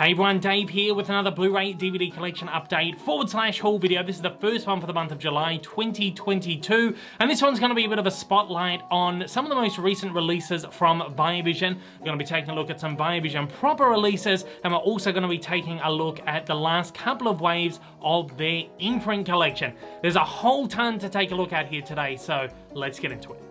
Hey everyone, Dave here with another Blu-ray DVD collection update / haul video. This is the first one for the month of July 2022, and this one's going to be a bit of a spotlight on some of the most recent releases from Via Vision. We're going to be taking a look at some Via Vision proper releases, and we're also going to be taking a look at the last couple of waves of their imprint collection. There's a whole ton to take a look at here today, so let's get into it.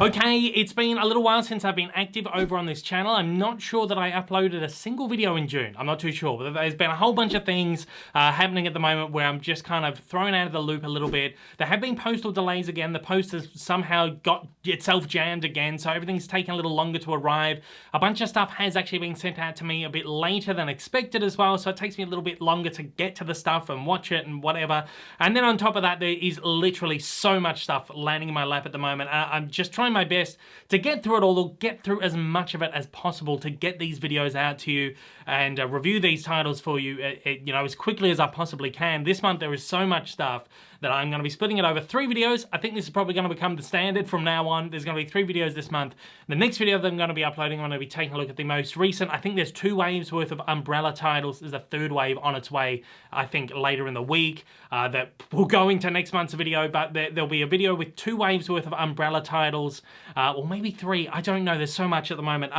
Okay, it's been a little while since I've been active over on this channel. I'm not sure that I uploaded a single video in June. I'm not too sure, but there's been a whole bunch of things happening at the moment where I'm just kind of thrown out of the loop a little bit. There have been postal delays again. The post has somehow got itself jammed again, so everything's taken a little longer to arrive. A bunch of stuff has actually been sent out to me a bit later than expected as well, so it takes me a little bit longer to get to the stuff and watch it and whatever. And then on top of that, there is literally so much stuff landing in my lap at the moment. I'm just trying my best to get through it all, or get through as much of it as possible to get these videos out to you and review these titles for you, you know, as quickly as I possibly can. This month there is so much stuff that I'm going to be splitting it over 3 videos. I think this is probably going to become the standard from now on. There's going to be 3 videos this month. The next video that I'm going to be uploading, I'm going to be taking a look at the most recent. I think there's 2 waves worth of umbrella titles. There's a 3rd wave on its way, I think, later in the week that will go into next month's video, but there'll be a video with 2 waves worth of umbrella titles, or maybe 3. I don't know. There's so much at the moment.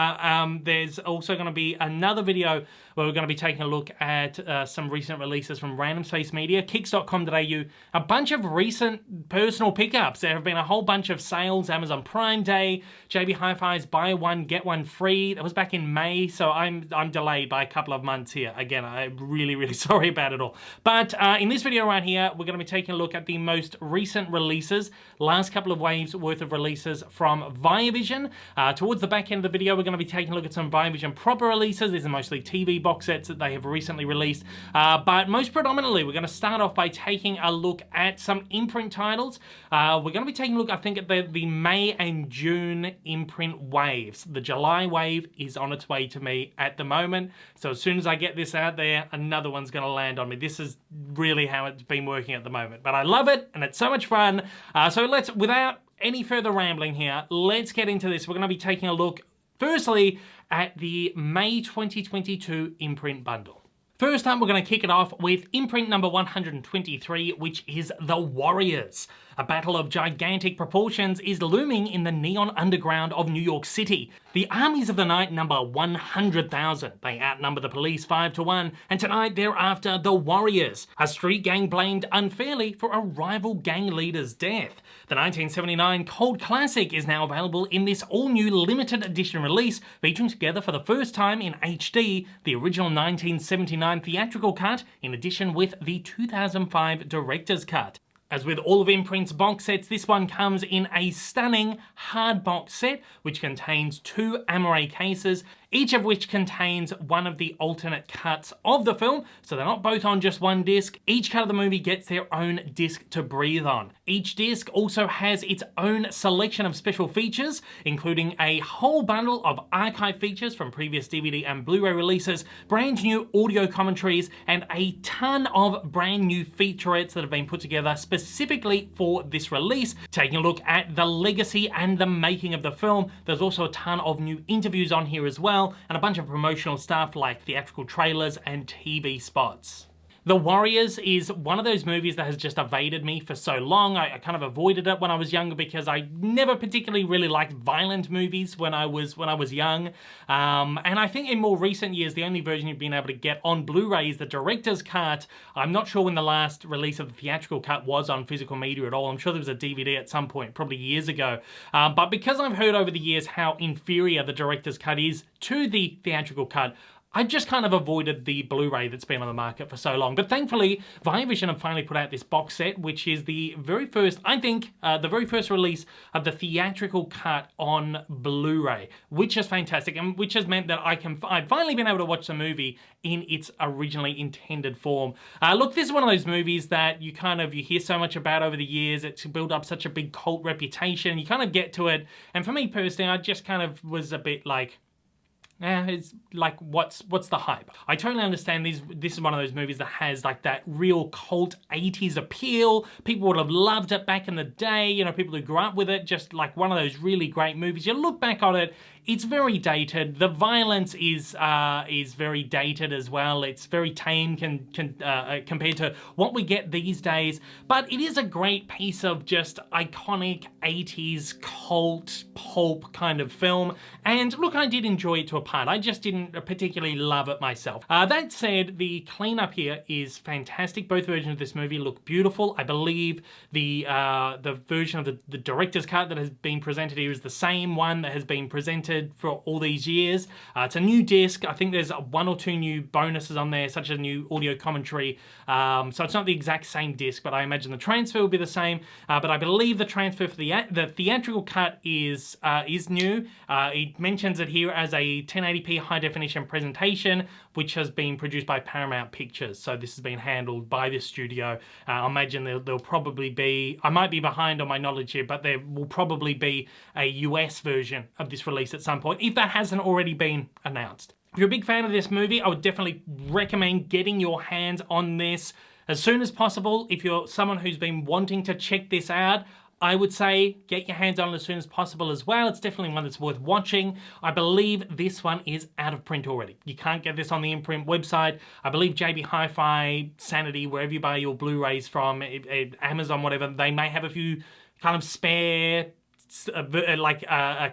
There's also going to be another video where we're going to be taking a look at some recent releases from Random Space Media, kicks.com.au, a bunch of recent personal pickups. There have been a whole bunch of sales, Amazon Prime Day, JB Hi-Fi's buy one, get one free. That was back in May, so I'm delayed by a couple of months here. Again, I'm really sorry about it all. But in this video right here, we're going to be taking a look at the most recent releases, last couple of waves worth of releases from Via Vision. Towards the back end of the video, we're going to be taking a look at some Via Vision proper releases. These are mostly TV box sets that they have recently released. But most predominantly, we're going to start off by taking a look at some imprint titles. We're going to be taking a look, I think, at the May and June imprint waves. The July wave is on its way to me at the moment. So as soon as I get this out there, another one's going to land on me. This is really how it's been working at the moment. But I love it, and it's so much fun. So let's, without any further rambling here, let's get into this. We're going to be taking a look, firstly, at the May 2022 imprint bundle. First up, we're going to kick it off with imprint number 123, which is The Warriors. A battle of gigantic proportions is looming in the neon underground of New York City. The armies of the night number 100,000. They outnumber the police 5 to 1, and tonight they're after the Warriors, a street gang blamed unfairly for a rival gang leader's death. The 1979 cult classic is now available in this all-new limited edition release, featuring together for the first time in HD the original 1979 theatrical cut, in addition with the 2005 director's cut. As with all of Imprint's box sets, this one comes in a stunning hard box set, which contains 2 Amaray cases, each of which contains one of the alternate cuts of the film, so they're not both on just one disc. Each cut of the movie gets their own disc to breathe on. Each disc also has its own selection of special features, including a whole bundle of archive features from previous DVD and Blu-ray releases, brand new audio commentaries, and a ton of brand new featurettes that have been put together specifically for this release, taking a look at the legacy and the making of the film. There's also a ton of new interviews on here as well, and a bunch of promotional stuff like theatrical trailers and TV spots. The Warriors is one of those movies that has just evaded me for so long. I kind of avoided it when I was younger because I never particularly really liked violent movies when I was young. And I think in more recent years, the only version you've been able to get on Blu-ray is the director's cut. I'm not sure when the last release of the theatrical cut was on physical media at all. I'm sure there was a DVD at some point, probably years ago. But because I've heard over the years how inferior the director's cut is to the theatrical cut, I've just kind of avoided the Blu-ray that's been on the market for so long. But thankfully, Via Vision have finally put out this box set, which is the very first, I think, the very first release of the theatrical cut on Blu-ray, which is fantastic, and which has meant that I've finally been able to watch the movie in its originally intended form. Look, this is one of those movies that you hear so much about over the years. It's built up such a big cult reputation. You kind of get to it, and for me personally, I just kind of was a bit like, It's like, what's the hype? I totally understand this is one of those movies that has like that real cult 80s appeal. People would have loved it back in the day, you know, people who grew up with it, just like one of those really great movies. You look back on it, it's very dated. The violence is very dated as well. It's very tame compared to what we get these days. But it is a great piece of just iconic 80s cult pulp kind of film. And look, I did enjoy it to a part. I just didn't particularly love it myself. That said, the cleanup here is fantastic. Both versions of this movie look beautiful. I believe the version of the director's cut that has been presented here is the same one that has been presented for all these years. It's a new disc. I think there's 1 or 2 new bonuses on there, such as a new audio commentary. So it's not the exact same disc, but I imagine the transfer will be the same. But I believe the transfer for the theatrical cut is new. It mentions it here as a 1080p high definition presentation, which has been produced by Paramount Pictures. So this has been handled by the studio. I imagine there'll probably be, I might be behind on my knowledge here, but there will probably be a US version of this release at some point, if that hasn't already been announced. If you're a big fan of this movie, I would definitely recommend getting your hands on this as soon as possible. If you're someone who's been wanting to check this out, I would say get your hands on it as soon as possible as well. It's definitely one that's worth watching. I believe this one is out of print already. You can't get this on the Imprint website. I believe JB Hi-Fi, Sanity, wherever you buy your Blu-rays from, Amazon, whatever, they may have a few kind of spare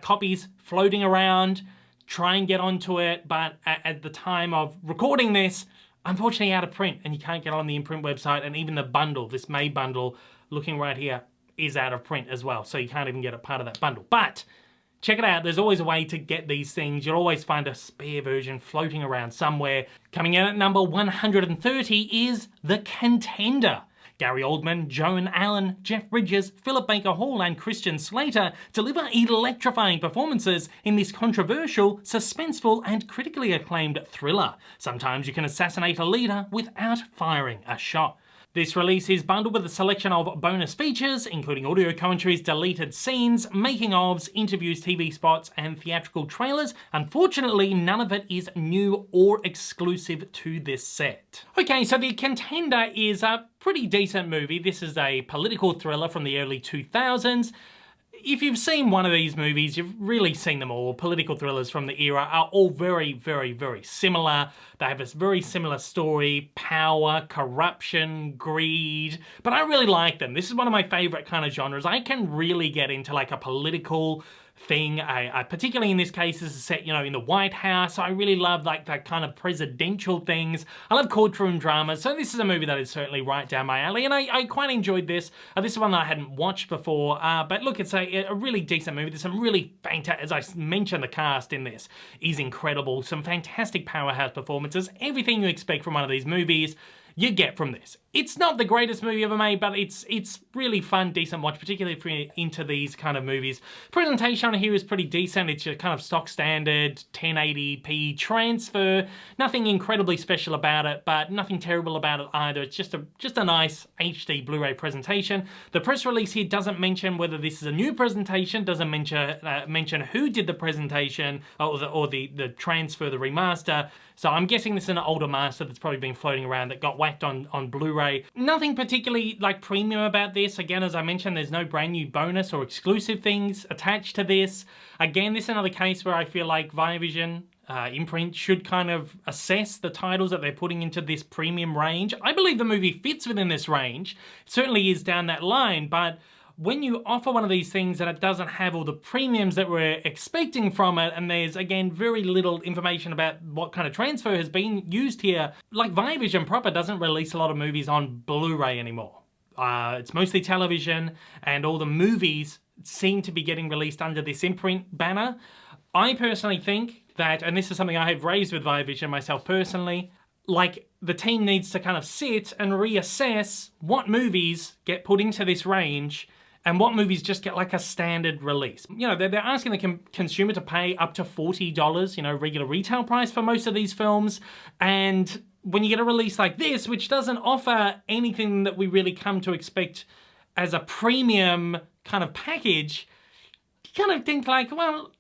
copies floating around. Try and get onto it, but at the time of recording this, unfortunately out of print, and you can't get on the Imprint website, and even the bundle, this May bundle, looking right here, is out of print as well, so you can't even get a part of that bundle. But check it out, there's always a way to get these things. You'll always find a spare version floating around somewhere. Coming in at number 130 is The Contender. Gary Oldman, Joan Allen, Jeff Bridges, Philip Baker Hall and Christian Slater deliver electrifying performances in this controversial, suspenseful and critically acclaimed thriller. Sometimes you can assassinate a leader without firing a shot. This release is bundled with a selection of bonus features, including audio commentaries, deleted scenes, making-ofs, interviews, TV spots, and theatrical trailers. Unfortunately, none of it is new or exclusive to this set. Okay, so The Contender is a pretty decent movie. This is a political thriller from the early 2000s. If you've seen one of these movies, you've really seen them all. Political thrillers from the era are all very, very, very similar. They have this very similar story, power, corruption, greed, but I really like them. This is one of my favorite kind of genres. I can really get into like a political thing. Particularly in this case, this is set, you know, in the White House. So I really love like that kind of presidential things. I love courtroom dramas. So this is a movie that is certainly right down my alley, and I quite enjoyed this. This is one that I hadn't watched before, but look, it's a really decent movie. There's some really fantastic, as I mentioned, the cast in this is incredible. Some fantastic powerhouse performances. Everything you expect from one of these movies, you get from this. It's not the greatest movie ever made, but it's really fun, decent watch, particularly if you're into these kind of movies. Presentation on here is pretty decent. It's your kind of stock standard 1080p transfer. Nothing incredibly special about it, but nothing terrible about it either. It's just a nice HD Blu-ray presentation. The press release here doesn't mention whether this is a new presentation, doesn't mention who did the presentation or the transfer, the remaster. So I'm guessing this is an older master that's probably been floating around that got whacked on Blu-ray. Nothing particularly like premium about this. Again, as I mentioned, there's no brand new bonus or exclusive things attached to this. Again, this is another case where I feel like Via Vision, Imprint should kind of assess the titles that they're putting into this premium range. I believe the movie fits within this range. It certainly is down that line, but when you offer one of these things and it doesn't have all the premiums that we're expecting from it, and there's, again, very little information about what kind of transfer has been used here, like Via Vision proper doesn't release a lot of movies on Blu-ray anymore. It's mostly television, and all the movies seem to be getting released under this Imprint banner. I personally think that, and this is something I have raised with Via Vision myself personally, like the team needs to kind of sit and reassess what movies get put into this range and what movies just get like a standard release. You know, they're asking the consumer to pay up to $40, you know, regular retail price for most of these films. And when you get a release like this, which doesn't offer anything that we really come to expect as a premium kind of package, you kind of think like, well,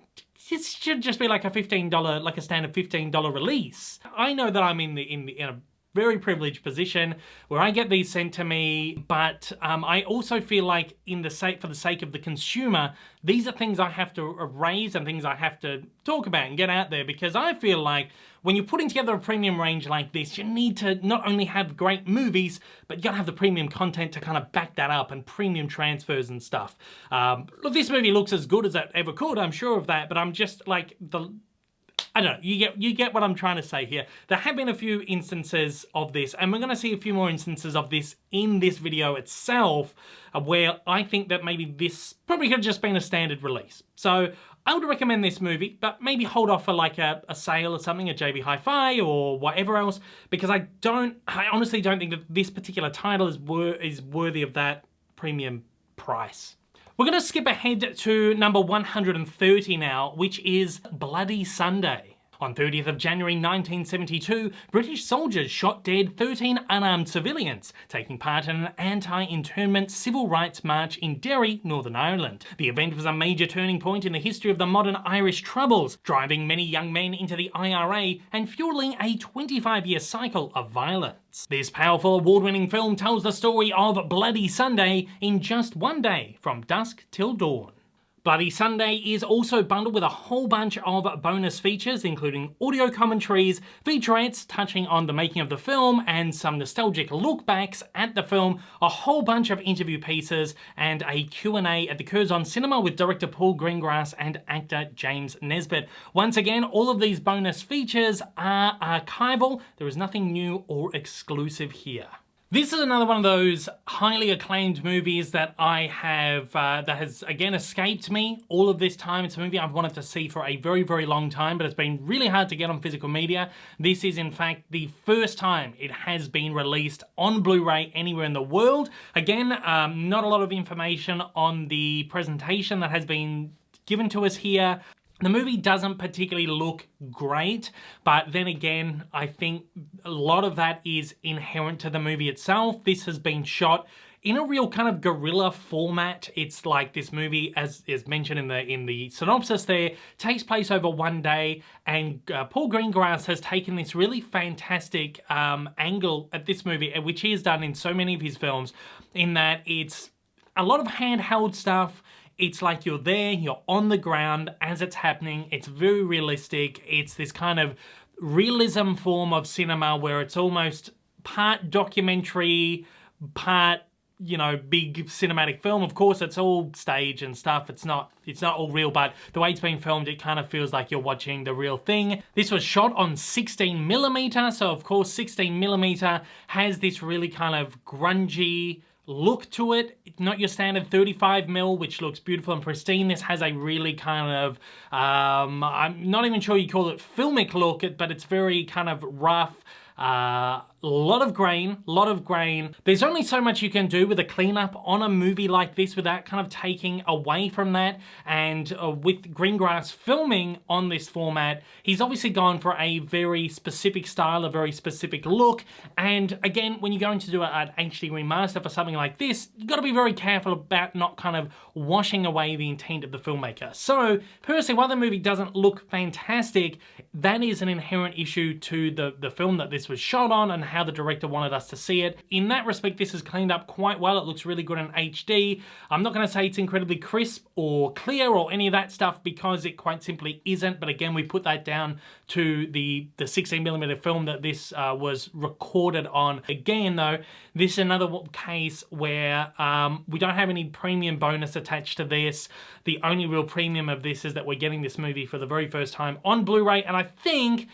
this should just be like a $15, like a standard $15 release. I know that I'm in a very privileged position where I get these sent to me, but I also feel like for the sake of the consumer, these are things I have to raise and things I have to talk about and get out there, because I feel like when you're putting together a premium range like this, you need to not only have great movies, but you gotta have the premium content to kind of back that up, and premium transfers and stuff. Look, this movie looks as good as it ever could, I'm sure of that, but I'm just like, I don't know, you get what I'm trying to say here. There have been a few instances of this, and we're going to see a few more instances of this in this video itself, where I think that maybe this probably could have just been a standard release. So I would recommend this movie, but maybe hold off for like a sale or something at JB Hi-Fi or whatever else, because I honestly don't think that this particular title is worthy of that premium price. We're going to skip ahead to number 130 now, which is Bloody Sunday. On 30th of January 1972, British soldiers shot dead 13 unarmed civilians, taking part in an anti-internment civil rights march in Derry, Northern Ireland. The event was a major turning point in the history of the modern Irish Troubles, driving many young men into the IRA and fueling a 25-year cycle of violence. This powerful award-winning film tells the story of Bloody Sunday in just one day, from dusk till dawn. Bloody Sunday is also bundled with a whole bunch of bonus features, including audio commentaries, featurettes touching on the making of the film, and some nostalgic look-backs at the film, a whole bunch of interview pieces, and a Q&A at the Curzon Cinema with director Paul Greengrass and actor James Nesbitt. Once again, all of these bonus features are archival. There is nothing new or exclusive here. This is another one of those highly acclaimed movies that I have, that has again escaped me all of this time. It's a movie I've wanted to see for a very, very long time, but it's been really hard to get on physical media. This is in fact the first time it has been released on Blu-ray anywhere in the world. Again, not a lot of information on the presentation that has been given to us here. The movie doesn't particularly look great, but then again, I think a lot of that is inherent to the movie itself. This has been shot in a real kind of guerrilla format. It's like this movie, as is mentioned in the synopsis there, takes place over one day, and Paul Greengrass has taken this really fantastic angle at this movie, which he has done in so many of his films, in that it's a lot of handheld stuff. It's like you're there, you're on the ground as it's happening. It's very realistic. It's this kind of realism form of cinema where it's almost part documentary, part, you know, big cinematic film. Of course, it's all stage and stuff. It's not all real, but the way it's being filmed, it kind of feels like you're watching the real thing. This was shot on 16mm, so of course 16mm has this really kind of grungy look to it. Not your standard 35mm, which looks beautiful and pristine. This has a really kind of, I'm not even sure you call it filmic look, but it's very kind of rough. Lot of grain. There's only so much you can do with a cleanup on a movie like this without kind of taking away from that. And with Greengrass filming on this format, he's obviously gone for a very specific style, a very specific look. And again, when you're going to do an HD remaster for something like this, you've got to be very careful about not kind of washing away the intent of the filmmaker. So personally, while the movie doesn't look fantastic, that is an inherent issue to the film that this was shot on and how the director wanted us to see it. In that respect, this is cleaned up quite well. It looks really good in HD. I'm not going to say it's incredibly crisp or clear or any of that stuff, because it quite simply isn't. But again, we put that down to the 16mm film that this was recorded on. Again, though, this is another case where we don't have any premium bonus attached to this. The only real premium of this is that we're getting this movie for the very first time on Blu-ray, and I think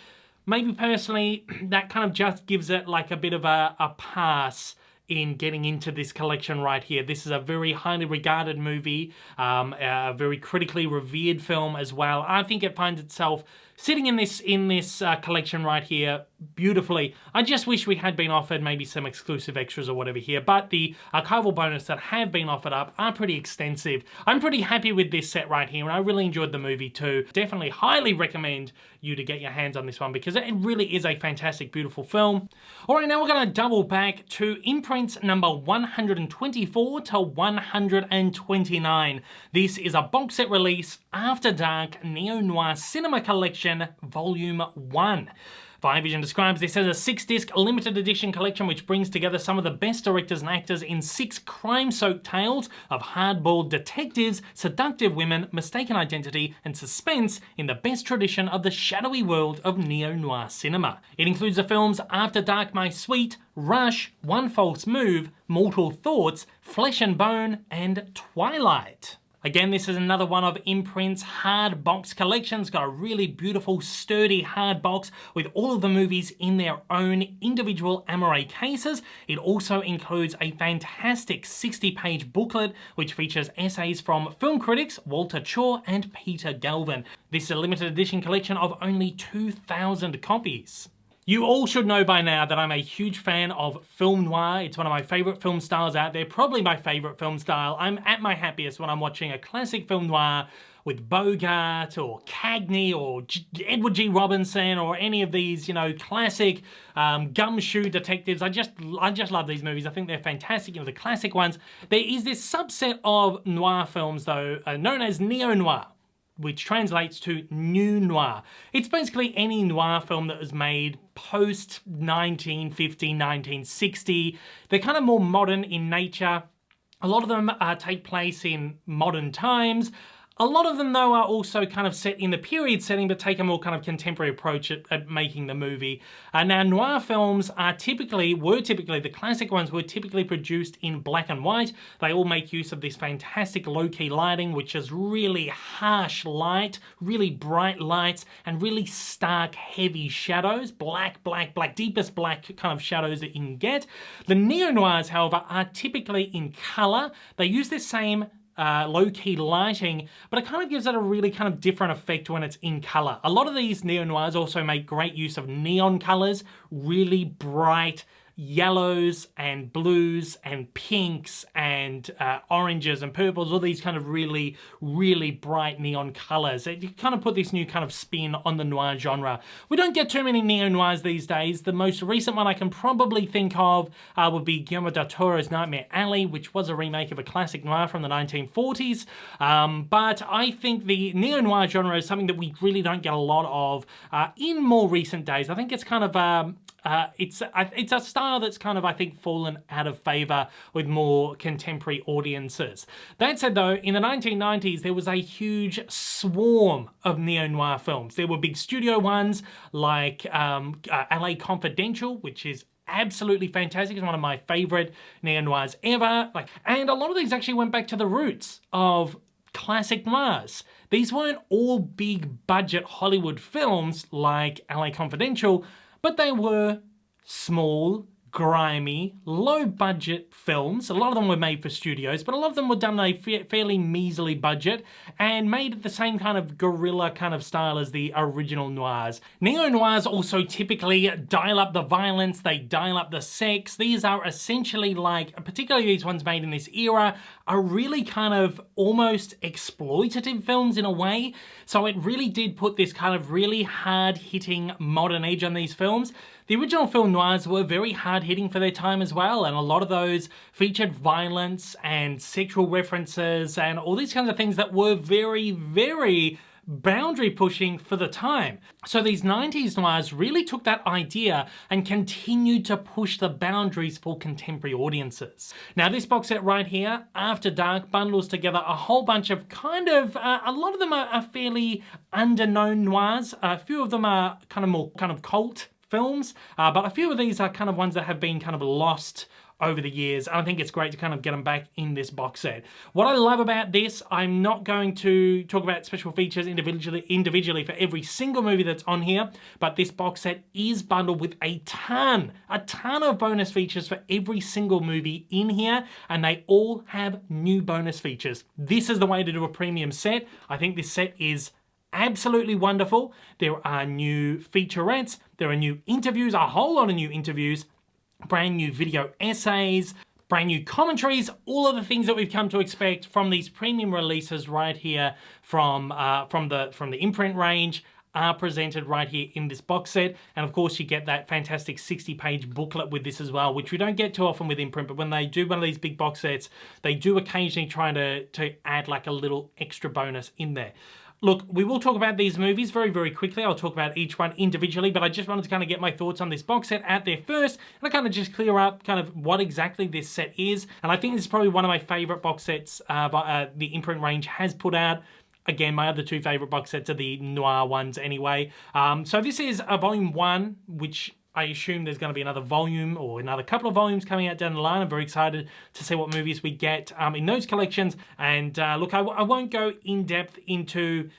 maybe personally, that kind of just gives it like a bit of a pass in getting into this collection right here. This is a very highly regarded movie, a very critically revered film as well. I think it finds itself sitting in this collection right here beautifully. I just wish we had been offered maybe some exclusive extras or whatever here, but the archival bonus that have been offered up are pretty extensive. I'm pretty happy with this set right here, and I really enjoyed the movie too. Definitely highly recommend you to get your hands on this one, because it really is a fantastic, beautiful film. All right, now we're going to double back to IMPRINT imprints number 124 to 129. This is a box set release, After Dark Neo-Noir Cinema Collection, Volume 1. Via Vision describes this as a 6-disc limited edition collection which brings together some of the best directors and actors in 6 crime-soaked tales of hard-boiled detectives, seductive women, mistaken identity, and suspense in the best tradition of the shadowy world of neo-noir cinema. It includes the films After Dark My Sweet, Rush, One False Move, Mortal Thoughts, Flesh and Bone, and Twilight. Again, this is another one of Imprint's hard box collections. Got a really beautiful, sturdy hard box with all of the movies in their own individual Amaray cases. It also includes a fantastic 60-page booklet which features essays from film critics Walter Chaw and Peter Galvin. This is a limited edition collection of only 2,000 copies. You all should know by now that I'm a huge fan of film noir. It's one of my favorite film styles out there, probably my favorite film style. I'm at my happiest when I'm watching a classic film noir with Bogart or Cagney or Edward G. Robinson or any of these, you know, classic gumshoe detectives. I just love these movies. I think they're fantastic, you know, the classic ones. There is this subset of noir films though, known as neo-noir, which translates to new noir. It's basically any noir film that was made post 1950, 1960. They're kind of more modern in nature. A lot of them take place in modern times. A lot of them, though, are also kind of set in the period setting, but take a more kind of contemporary approach at making the movie. Now, noir films were typically, the classic ones were typically produced in black and white. They all make use of this fantastic low-key lighting, which is really harsh light, really bright lights, and really stark, heavy shadows. Black, black, black, deepest black kind of shadows that you can get. The neo-noirs, however, are typically in color. They use this same low-key lighting, but it kind of gives it a really kind of different effect when it's in color. A lot of these neo-noirs also make great use of neon colors, really bright yellows and blues and pinks and oranges and purples, all these kind of really, really bright neon colors. You kind of put this new kind of spin on the noir genre. We don't get too many neo-noirs these days. The most recent one I can probably think of would be Guillermo del Toro's Nightmare Alley, which was a remake of a classic noir from the 1940s. But I think the neo-noir genre is something that we really don't get a lot of in more recent days. I think it's kind of it's a style that's kind of, I think, fallen out of favor with more contemporary audiences. That said though, in the 1990s, there was a huge swarm of neo-noir films. There were big studio ones like LA Confidential, which is absolutely fantastic. It's one of my favorite neo-noirs ever. And a lot of these actually went back to the roots of classic noirs. These weren't all big budget Hollywood films like LA Confidential, but they were small, grimy, low-budget films. A lot of them were made for studios, but a lot of them were done at a fairly measly budget and made at the same kind of guerrilla kind of style as the original noirs. Neo-noirs also typically dial up the violence, they dial up the sex. These are essentially like, particularly these ones made in this era, are really kind of almost exploitative films in a way. So it really did put this kind of really hard-hitting modern edge on these films. The original film noirs were very hard-hitting for their time as well, and a lot of those featured violence and sexual references and all these kinds of things that were very, very boundary pushing for the time. So these 90s noirs really took that idea and continued to push the boundaries for contemporary audiences. Now this box set right here, After Dark, bundles together a whole bunch of kind of, a lot of them are fairly underknown noirs. A few of them are kind of more kind of cult films, but a few of these are kind of ones that have been kind of lost over the years. I think it's great to kind of get them back in this box set. What I love about this, I'm not going to talk about special features individually for every single movie that's on here, but this box set is bundled with a ton of bonus features for every single movie in here, and they all have new bonus features. This is the way to do a premium set. I think this set is absolutely wonderful. There are new featurettes, there are new interviews, a whole lot of new interviews, brand new video essays, brand new commentaries, all of the things that we've come to expect from these premium releases right here from the Imprint range. are presented right here in this box set. And of course, you get that fantastic 60-page booklet with this as well, which we don't get too often with Imprint, but when they do one of these big box sets, they do occasionally try to add like a little extra bonus in there. Look, we will talk about these movies very, very quickly. I'll talk about each one individually, but I just wanted to kind of get my thoughts on this box set out there first, and I kind of just clear up kind of what exactly this set is. And I think this is probably one of my favorite box sets the Imprint range has put out. Again, my other two favorite box sets are the Noir ones anyway. So this is a volume 1, which I assume there's going to be another volume or another couple of volumes coming out down the line. I'm very excited to see what movies we get in those collections. And look, I won't go in depth into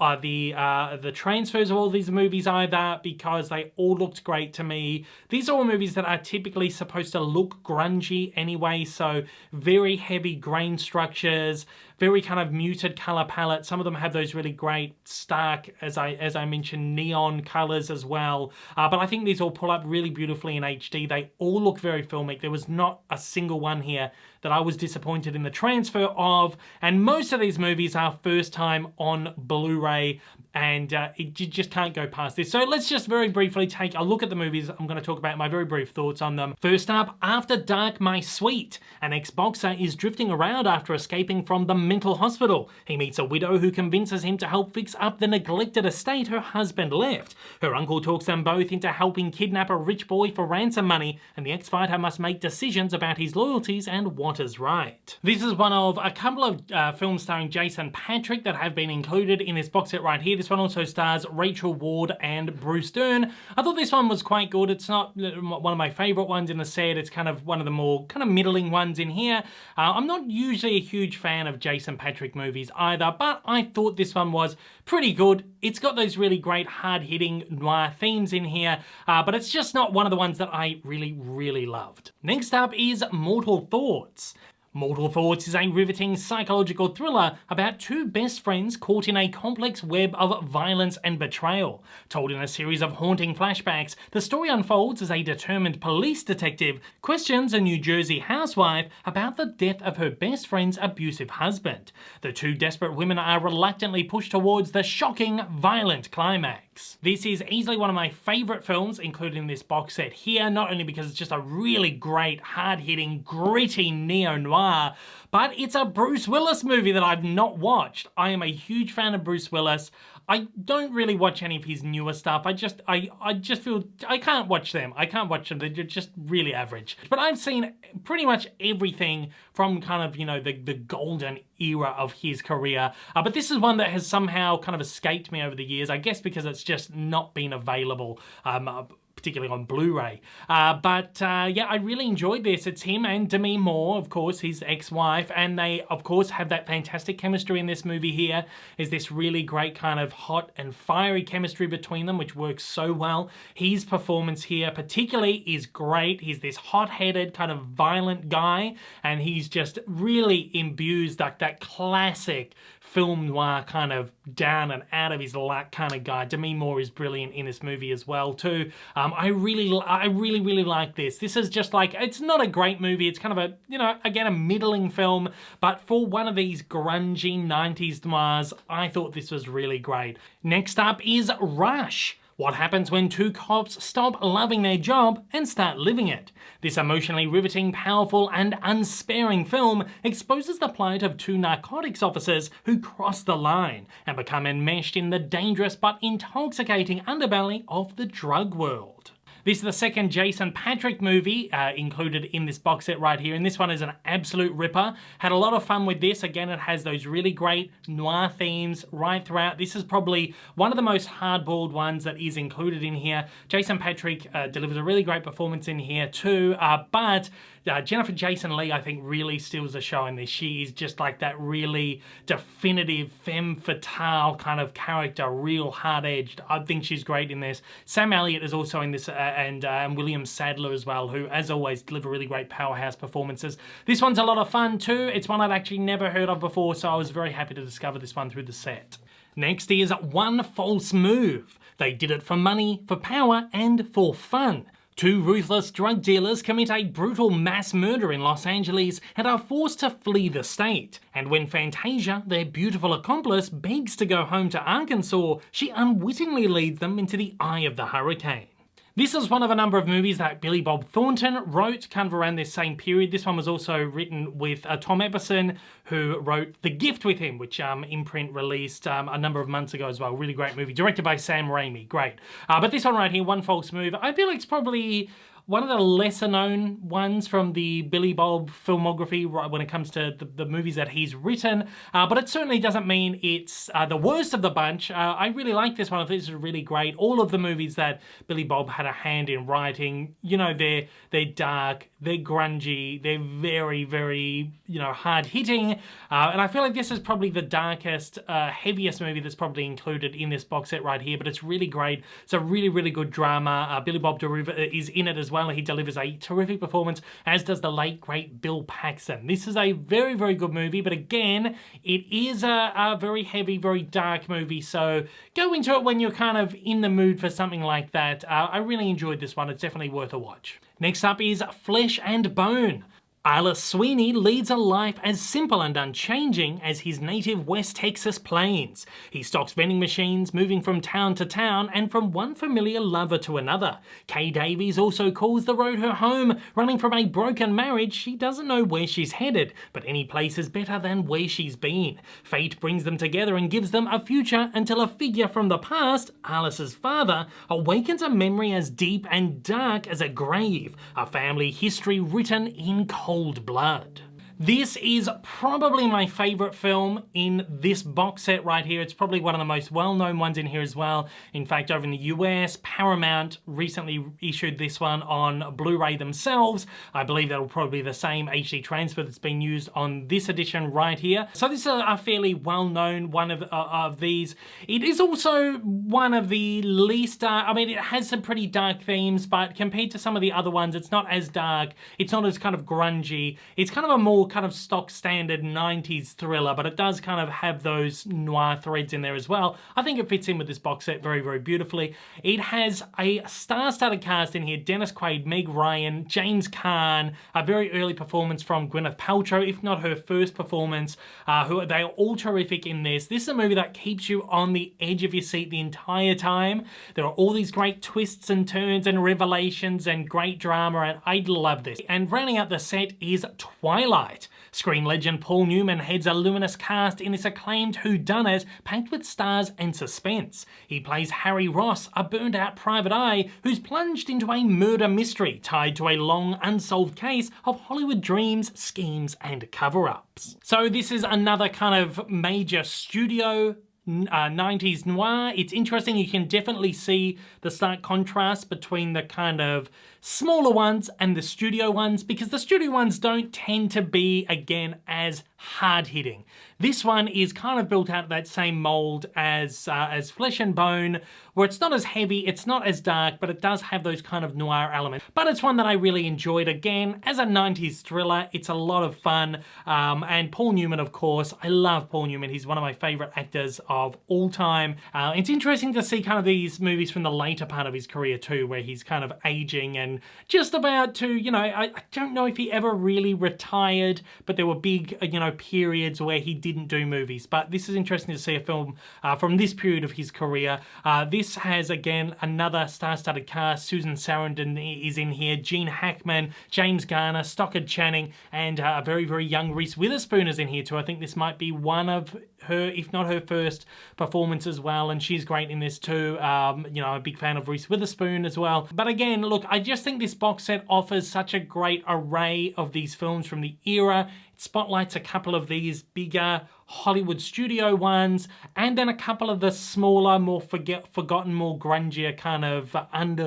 the transfers of all these movies either, because they all looked great to me. These are all movies that are typically supposed to look grungy anyway, so very heavy grain structures, very kind of muted color palette. Some of them have those really great stark, as I mentioned, neon colors as well. But I think these all pull up really beautifully in HD. They all look very filmic. There was not a single one here that I was disappointed in the transfer of. And most of these movies are first time on Blu-ray, and you just can't go past this. So let's just very briefly take a look at the movies. I'm going to talk about my very brief thoughts on them. First up, After Dark, My Sweet. An ex-boxer is drifting around after escaping from the mental hospital. He meets a widow who convinces him to help fix up the neglected estate her husband left. Her uncle talks them both into helping kidnap a rich boy for ransom money, and the ex-fighter must make decisions about his loyalties and what is right. This is one of a couple of films starring Jason Patric that have been included in this box set right here. This one also stars Rachel Ward and Bruce Dern. I thought this one was quite good. It's not one of my favorite ones in the set. It's kind of one of the more kind of middling ones in here. I'm not usually a huge fan of Jason Patric movies either, but I thought this one was pretty good. It's got those really great hard-hitting noir themes in here, but it's just not one of the ones that I really, really loved. Next up is Mortal Thoughts. Mortal Thoughts is a riveting psychological thriller about two best friends caught in a complex web of violence and betrayal. Told in a series of haunting flashbacks, the story unfolds as a determined police detective questions a New Jersey housewife about the death of her best friend's abusive husband. The two desperate women are reluctantly pushed towards the shocking, violent climax. This is easily one of my favorite films included in this box set here, not only because it's just a really great, hard-hitting, gritty neo-noir, but it's a Bruce Willis movie that I've not watched. I am a huge fan of Bruce Willis. I don't really watch any of his newer stuff. I just feel I can't watch them. I can't watch them. They're just really average. But I've seen pretty much everything from kind of, you know, the golden era of his career. But this is one that has somehow kind of escaped me over the years. I guess because it's just not been available, particularly on Blu-ray. Yeah, I really enjoyed this. It's him and Demi Moore, of course, his ex-wife, and they, of course, have that fantastic chemistry in this movie here. Is this really great kind of hot and fiery chemistry between them, which works so well. His performance here particularly is great. He's this hot-headed, kind of violent guy, and he's just really imbues like that classic film noir kind of down and out of his luck kind of guy. Demi Moore is brilliant in this movie as well too. I really like this. This is just like, it's not a great movie. It's kind of a, you know, again, a middling film, but for one of these grungy 90s noirs, I thought this was really great. Next up is Rush. What happens when two cops stop loving their job and start living it? This emotionally riveting, powerful, and unsparing film exposes the plight of two narcotics officers who cross the line and become enmeshed in the dangerous but intoxicating underbelly of the drug world. This is the second Jason Patric movie included in this box set right here, and this one is an absolute ripper. Had a lot of fun with this. Again, it has those really great noir themes right throughout. This is probably one of the most hard-boiled ones that is included in here. Jason Patric delivers a really great performance in here too, but Jennifer Jason Leigh, I think, really steals the show in this. She is just like that really definitive femme fatale kind of character, real hard-edged. I think she's great in this. Sam Elliott is also in this, and William Sadler as well, who, as always, deliver really great powerhouse performances. This one's a lot of fun too. It's one I'd actually never heard of before, so I was very happy to discover this one through the set. Next is One False Move. They did it for money, for power, and for fun. Two ruthless drug dealers commit a brutal mass murder in Los Angeles and are forced to flee the state. And when Fantasia, their beautiful accomplice, begs to go home to Arkansas, she unwittingly leads them into the eye of the hurricane. This is one of a number of movies that Billy Bob Thornton wrote kind of around this same period. This one was also written with Tom Epperson, who wrote The Gift with him, which Imprint released a number of months ago as well. Really great movie, directed by Sam Raimi. Great. But this one right here, One False Move, I feel like it's probably one of the lesser known ones from the Billy Bob filmography when it comes to the movies that he's written, but it certainly doesn't mean it's the worst of the bunch. I really like this one. I think this is really great. All of the movies that Billy Bob had a hand in writing, you know, they're dark, they're grungy, they're very, very, you know, hard-hitting, and I feel like this is probably the darkest, heaviest movie that's probably included in this box set right here, but it's really great. It's a really, really good drama. Billy Bob is in it as well. He delivers a terrific performance, as does the late, great Bill Paxton. This is a very, very good movie, but again, it is a very heavy, very dark movie, so go into it when you're kind of in the mood for something like that. I really enjoyed this one. It's definitely worth a watch. Next up is Flesh and Bone. Arliss Sweeney leads a life as simple and unchanging as his native West Texas plains. He stocks vending machines, moving from town to town and from one familiar lover to another. Kay Davies also calls the road her home. Running from a broken marriage, she doesn't know where she's headed, but any place is better than where she's been. Fate brings them together and gives them a future until a figure from the past, Arliss's father, awakens a memory as deep and dark as a grave, a family history written in cold blood. This is probably my favorite film in this box set right here. It's probably one of the most well-known ones in here as well. In fact, over in the US, Paramount recently issued this one on Blu-ray themselves. I believe that'll probably be the same HD transfer that's been used on this edition right here. So this is a fairly well-known one of these. It is also one of the least, I mean, it has some pretty dark themes, but compared to some of the other ones, it's not as dark. It's not as kind of grungy. It's kind of a more kind of stock standard 90s thriller, but it does kind of have those noir threads in there as well. I think it fits in with this box set very, very beautifully. It has a star-studded cast in here: Dennis Quaid, Meg Ryan, James Caan, a very early performance from Gwyneth Paltrow, if not her first performance. They are all terrific in this. This is a movie that keeps you on the edge of your seat the entire time. There are all these great twists and turns and revelations and great drama, and I love this. And rounding out the set is Twilight. Screen legend Paul Newman heads a luminous cast in this acclaimed whodunit packed with stars and suspense. He plays Harry Ross, a burned-out private eye who's plunged into a murder mystery tied to a long unsolved case of Hollywood dreams, schemes, and cover-ups. So this is another kind of major studio 90s noir. It's interesting. You can definitely see the stark contrast between the kind of smaller ones and the studio ones, because the studio ones don't tend to be, again, as hard-hitting. This one is kind of built out of that same mold as Flesh and Bone, where it's not as heavy, it's not as dark, but it does have those kind of noir elements. But it's one that I really enjoyed. Again, as a 90s thriller, it's a lot of fun. And Paul Newman, of course, I love Paul Newman. He's one of my favorite actors of all time. It's interesting to see kind of these movies from the later part of his career too, where he's kind of aging and just about to, you know, I don't know if he ever really retired, but there were big, you know, periods where he didn't do movies. But this is interesting to see a film from this period of his career. This has, again, another star-studded cast. Susan Sarandon is in here, Gene Hackman, James Garner, Stockard Channing, and a very, very young Reese Witherspoon is in here too. I think this might be one of her, if not her first performance as well, and she's great in this too. You know, I'm a big fan of Reese Witherspoon as well. But again, look, I just think this box set offers such a great array of these films from the era. It spotlights a couple of these bigger Hollywood studio ones, and then a couple of the smaller, more forgotten, more grungier kind of under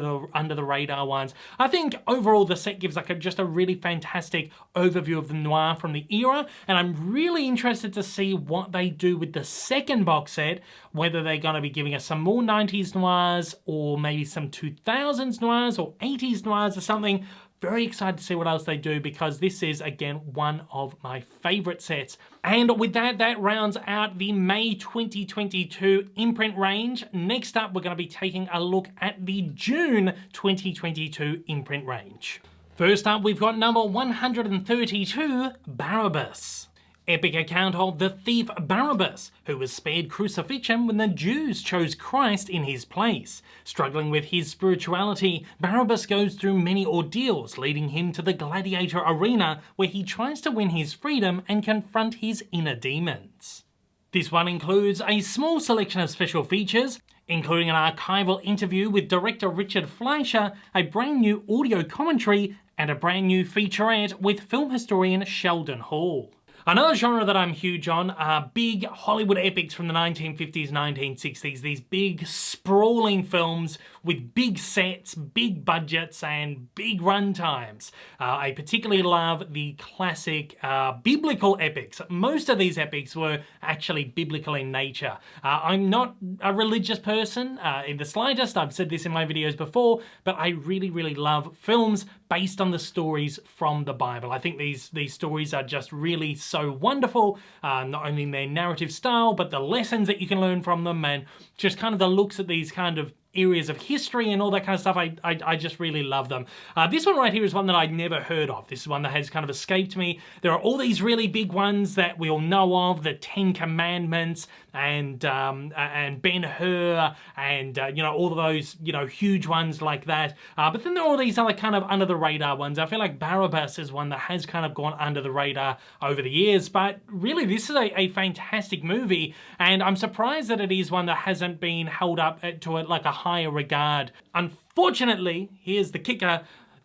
the radar ones. I think overall the set gives like just a really fantastic overview of the noir from the era, and I'm really interested to see what they do with the second box set, whether they're going to be giving us some more 90s noirs or maybe some 2000s noirs or 80s noirs or something. very excited to see what else they do because this is, again, one of my favorite sets. And with that, that rounds out the May 2022 imprint range. Next up, we're going to be taking a look at the June 2022 imprint range. First up, we've got number 132, Barabbas. Epic account of the thief Barabbas, who was spared crucifixion when the Jews chose Christ in his place. Struggling with his spirituality, Barabbas goes through many ordeals, leading him to the gladiator arena, where he tries to win his freedom and confront his inner demons. This one includes a small selection of special features, including an archival interview with director Richard Fleischer, a brand new audio commentary, and a brand new featurette with film historian Sheldon Hall. Another genre that I'm huge on are big Hollywood epics from the 1950s, 1960s. These big, sprawling films with big sets, big budgets, and big run times. I particularly love the classic biblical epics. Most of these epics were actually biblical in nature. I'm not a religious person in the slightest. I've said this in my videos before, but I really, really love films based on the stories from the Bible. I think these stories are just really so wonderful, not only in their narrative style, but the lessons that you can learn from them and just kind of the looks at these kind of areas of history and all that kind of stuff. I just really love them. This one right here is one that I'd never heard of. This is one that has kind of escaped me. There are all these really big ones that we all know of, the Ten Commandments and Ben-Hur and you know, all of those, you know, huge ones like that. But then there are all these other kind of under the radar ones. I feel like Barabbas is one that has kind of gone under the radar over the years, but really this is a fantastic movie, and I'm surprised that it is one that hasn't been held up to like a higher regard. Unfortunately, here's the kicker,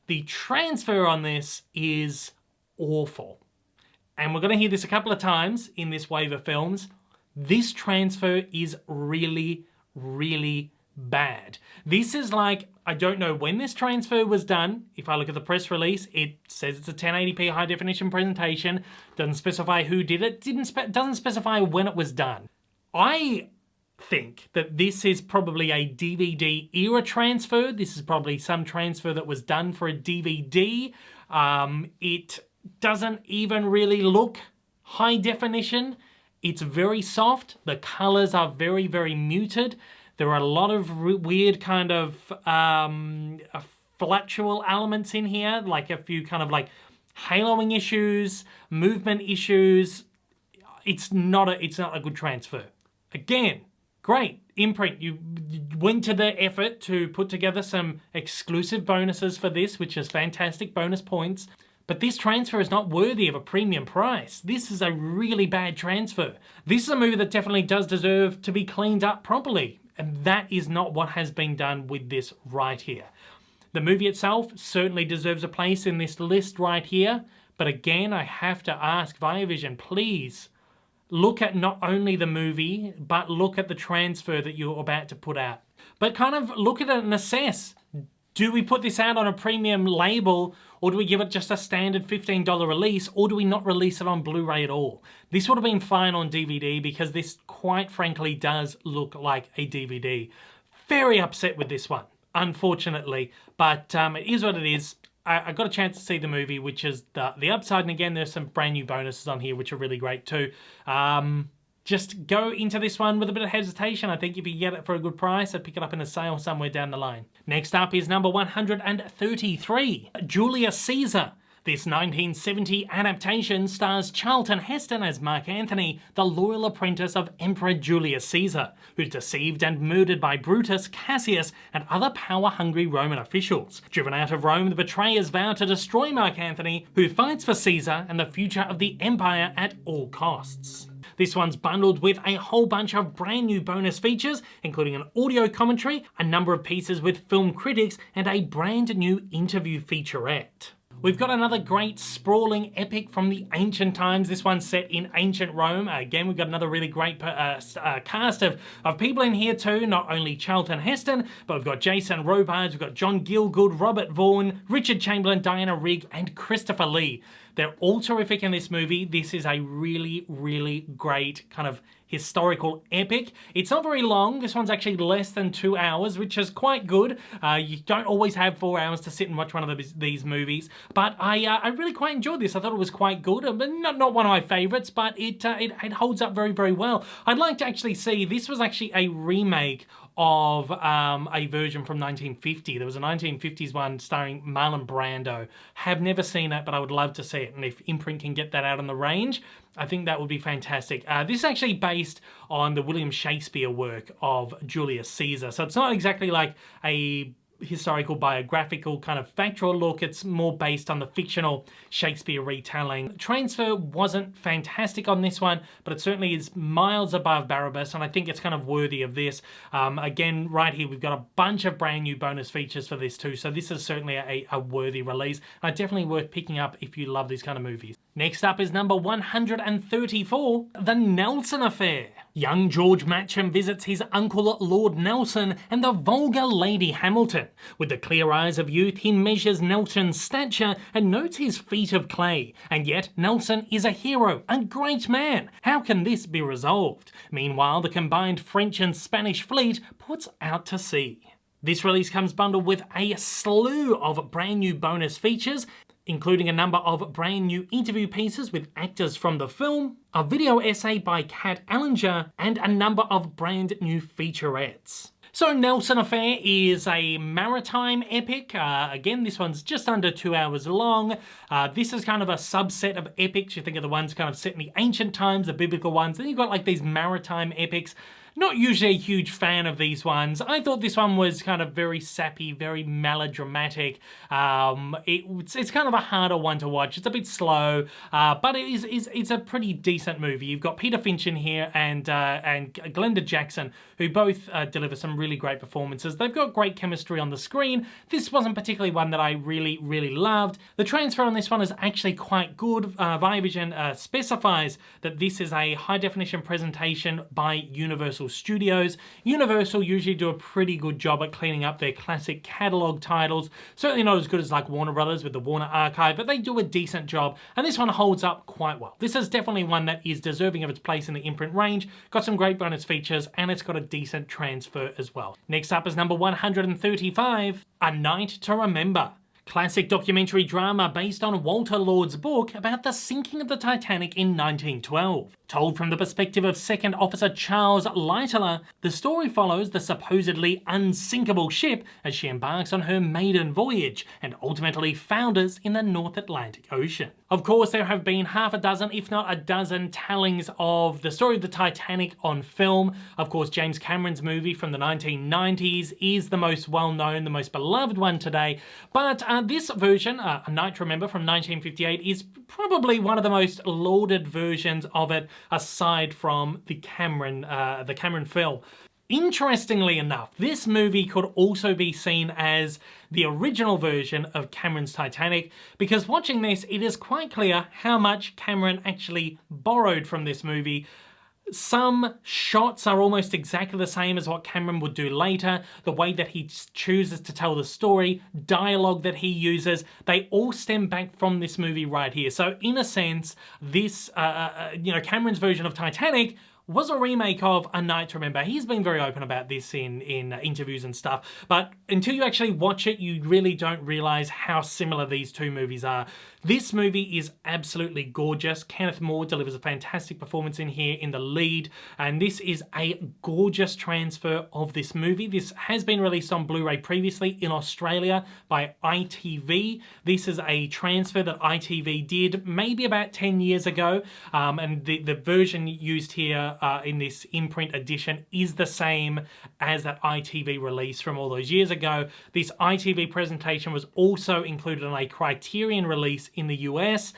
the transfer on this is awful. And we're going to hear this a couple of times in this wave of films. This transfer is really, really bad. This is like, I don't know when this transfer was done. If I look at the press release, it says it's a 1080p high definition presentation. Doesn't specify who did it. Doesn't specify when it was done. I think that this is probably a DVD era transfer. This is probably some transfer that was done for a DVD. It doesn't even really look high definition. It's very soft. The colors are very, very muted. There are a lot of weird kind of fluctual elements in here, like a few kind of like haloing issues, movement issues. It's not a good transfer. Again, great, Imprint, you went to the effort to put together some exclusive bonuses for this, which is fantastic, bonus points. But this transfer is not worthy of a premium price. This is a really bad transfer. This is a movie that definitely does deserve to be cleaned up properly, and that is not what has been done with this right here. The movie itself certainly deserves a place in this list right here, but again, I have to ask Via Vision, please, look at not only the movie, but look at the transfer that you're about to put out. But kind of look at it and assess. Do we put this out on a premium label, or do we give it just a standard $15 release, or do we not release it on Blu-ray at all? This would have been fine on DVD because this, quite frankly, does look like a DVD. Very upset with this one, unfortunately, but it is what it is. I got a chance to see the movie, which is the upside, and again, there's some brand new bonuses on here, which are really great too. Just go into this one with a bit of hesitation. I think if you get it for a good price, I'd pick it up in a sale somewhere down the line. Next up is number 133, Julius Caesar. This 1970 adaptation stars Charlton Heston as Mark Antony, the loyal apprentice of Emperor Julius Caesar, who's deceived and murdered by Brutus, Cassius, and other power-hungry Roman officials. Driven out of Rome, the betrayers vow to destroy Mark Antony, who fights for Caesar and the future of the empire at all costs. This one's bundled with a whole bunch of brand new bonus features, including an audio commentary, a number of pieces with film critics, and a brand new interview featurette. We've got another great sprawling epic from the ancient times. This one's set in ancient Rome. Again, we've got another really great cast of people in here too. Not only Charlton Heston, but we've got Jason Robards, we've got John Gielgud, Robert Vaughn, Richard Chamberlain, Diana Rigg, and Christopher Lee. They're all terrific in this movie. This is a really, really great kind of historical epic. It's not very long. This one's actually less than 2 hours, which is quite good. You don't always have 4 hours to sit and watch one of these movies, but I really quite enjoyed this. I thought it was quite good, but not one of my favorites, but it holds up very, very well. I'd like to actually see, this was actually a remake of a version from 1950. There was a 1950s one starring Marlon Brando. Have never seen it, but I would love to see it. And if Imprint can get that out on the range, I think that would be fantastic. This is actually based on the William Shakespeare work of Julius Caesar. So it's not exactly like a historical biographical kind of factual look. It's more based on the fictional Shakespeare retelling. Transfer wasn't fantastic on this one, but it certainly is miles above Barabbas, and I think it's kind of worthy of this. Again, right here we've got a bunch of brand new bonus features for this too, so this is certainly a worthy release, and definitely worth picking up if you love these kind of movies. Next up is number 134, The Nelson Affair. Young George Matcham visits his uncle Lord Nelson and the vulgar Lady Hamilton. With the clear eyes of youth, he measures Nelson's stature and notes his feet of clay. And yet, Nelson is a hero, a great man. How can this be resolved? Meanwhile, the combined French and Spanish fleet puts out to sea. This release comes bundled with a slew of brand new bonus features, including a number of brand new interview pieces with actors from the film, a video essay by Kat Allinger, and a number of brand new featurettes. So Nelson Affair is a maritime epic. Again, this one's just under 2 hours long. This is kind of a subset of epics. You think of the ones kind of set in the ancient times, the biblical ones. Then you've got like these maritime epics. Not usually a huge fan of these ones. I thought this one was kind of very sappy, very melodramatic. It's kind of a harder one to watch. It's a bit slow, but it's a pretty decent movie. You've got Peter Finch in here and Glenda Jackson, who both deliver some really great performances. They've got great chemistry on the screen. This wasn't particularly one that I really, really loved. The transfer on this one is actually quite good. Via Vision specifies that this is a high-definition presentation by Universal Studios. Universal usually do a pretty good job at cleaning up their classic catalog titles. Certainly not as good as like Warner Brothers with the Warner Archive, but they do a decent job, and this one holds up quite well. This is definitely one that is deserving of its place in the imprint range. Got some great bonus features, and it's got a decent transfer as well. Next up is number 135, A Night to Remember. Classic documentary drama based on Walter Lord's book about the sinking of the Titanic in 1912. Told from the perspective of Second Officer Charles Lightoller, the story follows the supposedly unsinkable ship as she embarks on her maiden voyage and ultimately founders in the North Atlantic Ocean. Of course, there have been half a dozen, if not a dozen, tellings of the story of the Titanic on film. Of course, James Cameron's movie from the 1990s is the most well-known, the most beloved one today, but this version, A Night to Remember from 1958, is probably one of the most lauded versions of it, aside from the Cameron film. Interestingly enough, this movie could also be seen as the original version of Cameron's Titanic, because watching this, it is quite clear how much Cameron actually borrowed from this movie. Some shots are almost exactly the same as what Cameron would do later. The way that he chooses to tell the story, dialogue that he uses, they all stem back from this movie right here. So in a sense, this, Cameron's version of Titanic was a remake of A Night to Remember. He's been very open about this in interviews and stuff, but until you actually watch it, you really don't realize how similar these two movies are. This movie is absolutely gorgeous. Kenneth More delivers a fantastic performance in here in the lead, and this is a gorgeous transfer of this movie. This has been released on Blu-ray previously in Australia by ITV. This is a transfer that ITV did maybe about 10 years ago, and the version used here in this imprint edition is the same as that ITV release from all those years ago. This ITV presentation was also included in a Criterion release in the US,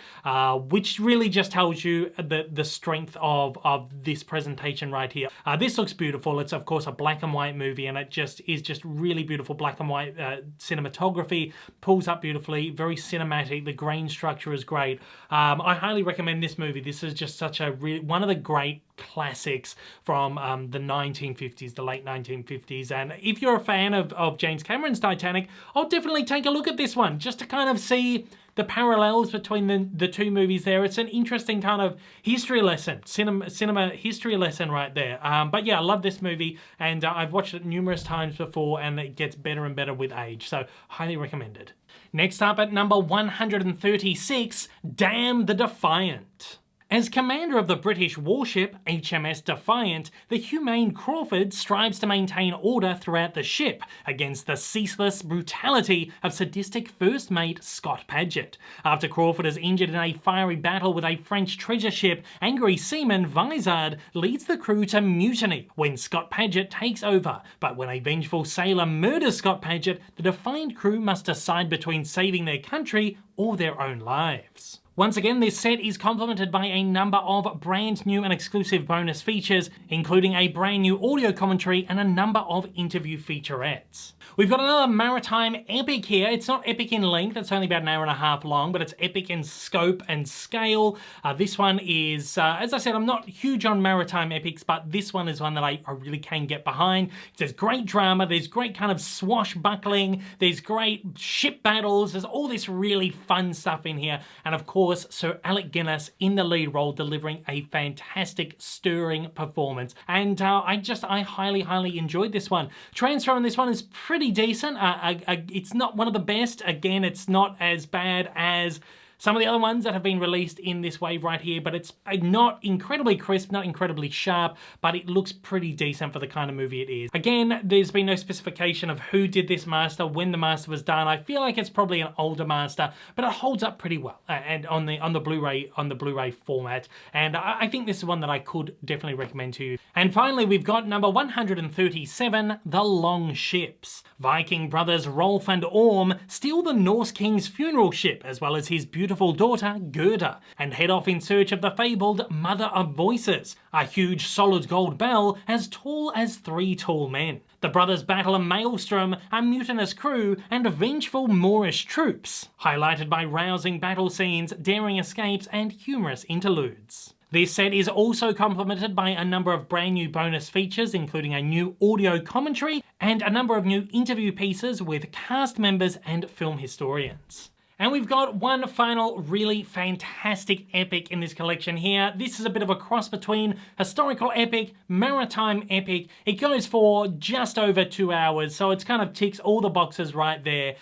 which really just tells you the strength of this presentation right here. This looks beautiful. It's of course a black and white movie, and it is just really beautiful black and white cinematography. Pulls up beautifully, very cinematic. The grain structure is great. I highly recommend this movie. This is just such a one of the great classics from the 1950s, the late 1950s. And if you're a fan of James Cameron's Titanic, I'll definitely take a look at this one just to kind of see the parallels between the two movies there. It's an interesting kind of history lesson, cinema history lesson right there. But yeah, I love this movie, and I've watched it numerous times before, and it gets better and better with age, so highly recommended. Next up at number 136, Damn the Defiant. As commander of the British warship HMS Defiant, the humane Crawford strives to maintain order throughout the ship against the ceaseless brutality of sadistic first mate Scott Paget. After Crawford is injured in a fiery battle with a French treasure ship, angry seaman Vizard leads the crew to mutiny when Scott Paget takes over. But when a vengeful sailor murders Scott Paget, the Defiant crew must decide between saving their country or their own lives. Once again, this set is complemented by a number of brand new and exclusive bonus features, including a brand new audio commentary and a number of interview featurettes. We've got another maritime epic here. It's not epic in length, it's only about an hour and a half long, but it's epic in scope and scale. This one is, as I said, I'm not huge on maritime epics, but this one is one that I really can get behind. There's great drama, there's great kind of swashbuckling, there's great ship battles, there's all this really fun stuff in here, and of course, Sir Alec Guinness in the lead role delivering a fantastic, stirring performance. And I highly enjoyed this one. Transfer on this one is pretty decent. It's not one of the best. Again, it's not as bad as some of the other ones that have been released in this wave right here, but it's not incredibly crisp, not incredibly sharp, but it looks pretty decent for the kind of movie it is. Again, there's been no specification of who did this master, when the master was done. I feel like it's probably an older master, but it holds up pretty well, and on the Blu-ray format. And I think this is one that I could definitely recommend to you. And finally, we've got number 137, The Long Ships. Viking brothers Rolf and Orm steal the Norse king's funeral ship, as well as his beautiful daughter Gerda, and head off in search of the fabled Mother of Voices, a huge solid gold bell as tall as 3 tall men. The brothers battle a maelstrom, a mutinous crew, and vengeful Moorish troops, highlighted by rousing battle scenes, daring escapes, and humorous interludes. This set is also complemented by a number of brand new bonus features, including a new audio commentary and a number of new interview pieces with cast members and film historians. And we've got one final really fantastic epic in this collection here. This is a bit of a cross between historical epic, maritime epic. It goes for just over 2 hours, so it's kind of ticks all the boxes right there.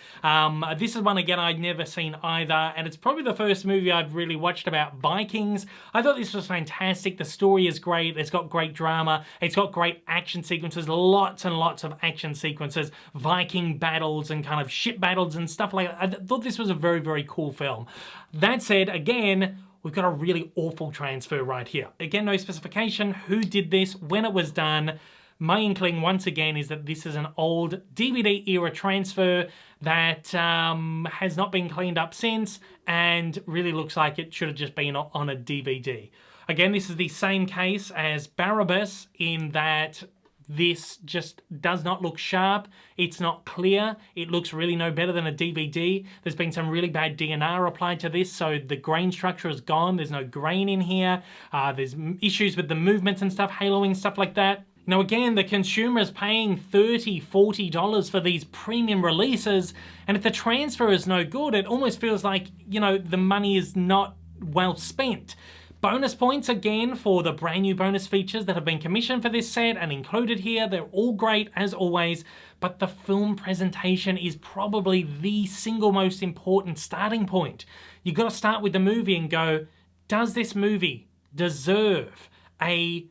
This is one, again, I'd never seen either, and it's probably the first movie I've really watched about Vikings. I thought this was fantastic. The story is great. It's got great drama. It's got great action sequences, lots and lots of action sequences, Viking battles and kind of ship battles and stuff like that. I thought this was a very cool film. That said, again, we've got a really awful transfer right here. Again, no specification, who did this, when it was done. My inkling, once again, is that this is an old DVD era transfer that has not been cleaned up since, and really looks like it should have just been on a DVD. Again, this is the same case as Barabbas in that this just does not look sharp, it's not clear, it looks really no better than a DVD. There's been some really bad DNR applied to this, so the grain structure is gone, there's no grain in here, there's issues with the movements and stuff, haloing, stuff like that. Now again, the consumer is paying $30, $40 for these premium releases, and if the transfer is no good, it almost feels like, you know, the money is not well spent. Bonus points again for the brand new bonus features that have been commissioned for this set and included here. They're all great as always, but the film presentation is probably the single most important starting point. You've got to start with the movie and go, does this movie deserve a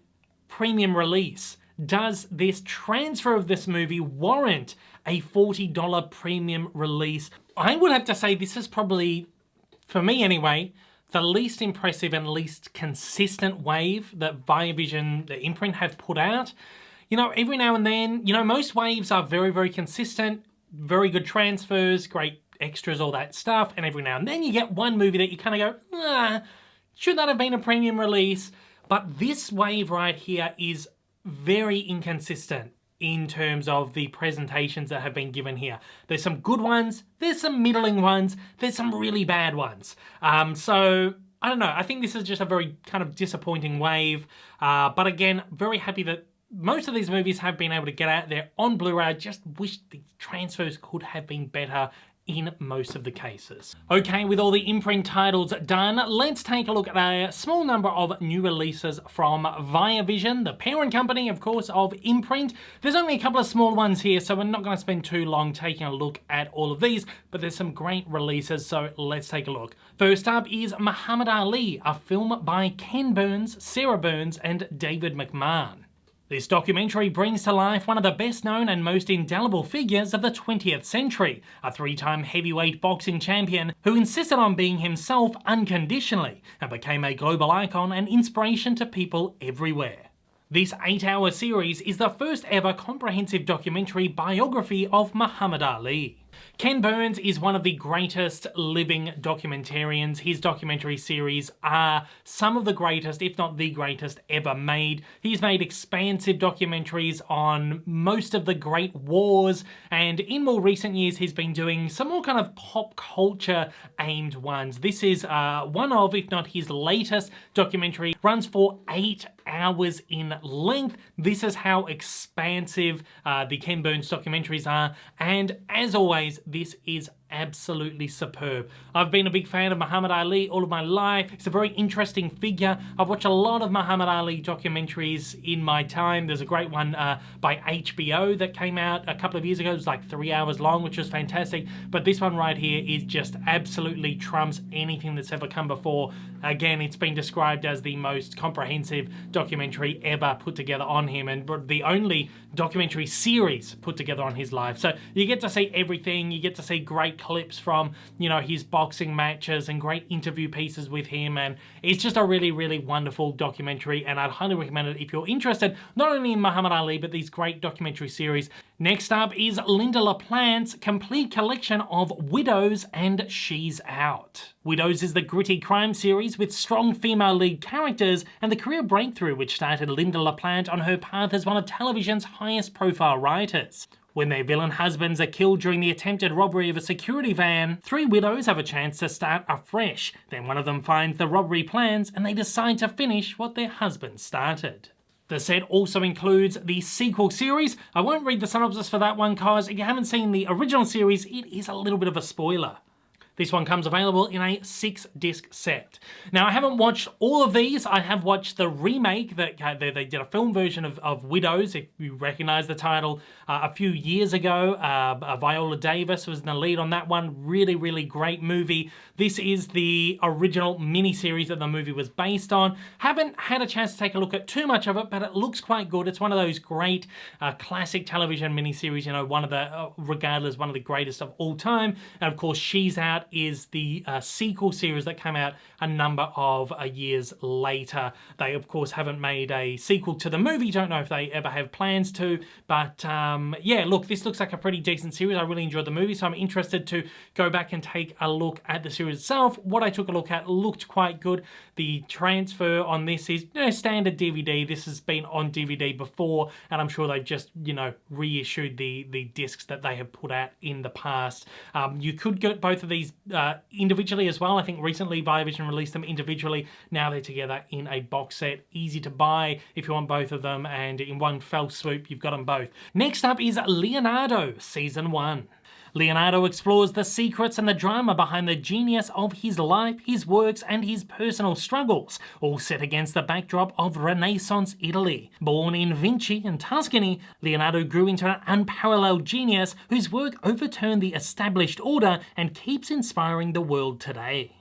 premium release? Does this transfer of this movie warrant a $40 premium release? I would have to say this is probably, for me anyway, the least impressive and least consistent wave that Via Vision, the imprint, have put out. You know, every now and then, you know, most waves are very consistent, very good transfers, great extras, all that stuff, and every now and then you get one movie that you kind of go, should that have been a premium release? But this wave right here is very inconsistent in terms of the presentations that have been given here. There's some good ones, there's some middling ones, there's some really bad ones. So, I don't know, I think this is just a very kind of disappointing wave. But again, very happy that most of these movies have been able to get out there on Blu-ray. I just wish the transfers could have been better in most of the cases. Okay, with all the imprint titles done, let's take a look at a small number of new releases from Via Vision, the parent company, of course, of Imprint. There's only a couple of small ones here, so we're not going to spend too long taking a look at all of these, but there's some great releases, so let's take a look. First up is Muhammad Ali, a film by Ken Burns, Sarah Burns, and David McMahon. This documentary brings to life one of the best known and most indelible figures of the 20th century, a three-time heavyweight boxing champion who insisted on being himself unconditionally and became a global icon and inspiration to people everywhere. This 8-hour series is the first ever comprehensive documentary biography of Muhammad Ali. Ken Burns is one of the greatest living documentarians. His documentary series are some of the greatest, if not the greatest, ever made. He's made expansive documentaries on most of the great wars, and in more recent years he's been doing some more kind of pop culture aimed ones. This is one of, if not his latest documentary, runs for 8 hours in length. This is how expansive the Ken Burns documentaries are, and as always, this is absolutely superb. I've been a big fan of Muhammad Ali all of my life. It's a very interesting figure. I've watched a lot of Muhammad Ali documentaries in my time. There's a great one by HBO that came out a couple of years ago. It was like 3 hours long, which was fantastic. But this one right here is just absolutely trumps anything that's ever come before. Again, it's been described as the most comprehensive documentary ever put together on him, and the only documentary series put together on his life. So you get to see everything. You get to see great clips from, you know, his boxing matches and great interview pieces with him, and it's just a really, really wonderful documentary, and I'd highly recommend it if you're interested not only in Muhammad Ali but these great documentary series. Next up is Linda LaPlante's complete collection of Widows and She's Out. Widows is the gritty crime series with strong female lead characters and the career breakthrough which started Linda LaPlante on her path as one of television's highest profile writers. When their villain husbands are killed during the attempted robbery of a security van, 3 widows have a chance to start afresh. Then one of them finds the robbery plans and they decide to finish what their husband started. The set also includes the sequel series. I won't read the synopsis for that one because if you haven't seen the original series, it is a little bit of a spoiler. This one comes available in a 6-disc set. Now, I haven't watched all of these. I have watched the remake that they did a film version of Widows, if you recognize the title, a few years ago. Viola Davis was in the lead on that one. Really, really great movie. This is the original miniseries that the movie was based on. Haven't had a chance to take a look at too much of it, but it looks quite good. It's one of those great classic television miniseries, you know, one of the, regarded as one of the greatest of all time. And of course, She's Out is the sequel series that came out a number of years later. They, of course, haven't made a sequel to the movie. Don't know if they ever have plans to, but yeah, look, this looks like a pretty decent series. I really enjoyed the movie, so I'm interested to go back and take a look at the series itself. What I took a look at looked quite good. The transfer on this is, you know, standard DVD. This has been on DVD before, and I'm sure they've just, you know, reissued the discs that they have put out in the past. You could get both of these individually as well. I think recently Via Vision released them individually. Now they're together in a box set. Easy to buy if you want both of them, and in one fell swoop you've got them both. Next up is Leonardo Season 1. Leonardo explores the secrets and the drama behind the genius of his life, his works, and his personal struggles, all set against the backdrop of Renaissance Italy. Born in Vinci and Tuscany, Leonardo grew into an unparalleled genius whose work overturned the established order and keeps inspiring the world today.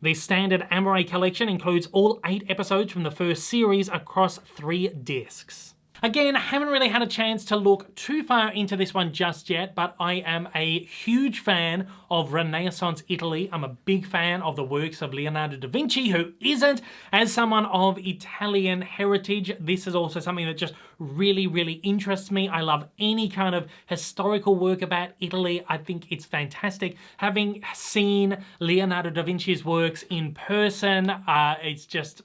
The standard Amore collection includes all 8 episodes from the first series across 3 discs. Again, I haven't really had a chance to look too far into this one just yet, but I am a huge fan of Renaissance Italy. I'm a big fan of the works of Leonardo da Vinci, who isn't. As someone of Italian heritage, this is also something that just really, really interests me. I love any kind of historical work about Italy. I think it's fantastic. Having seen Leonardo da Vinci's works in person, it's just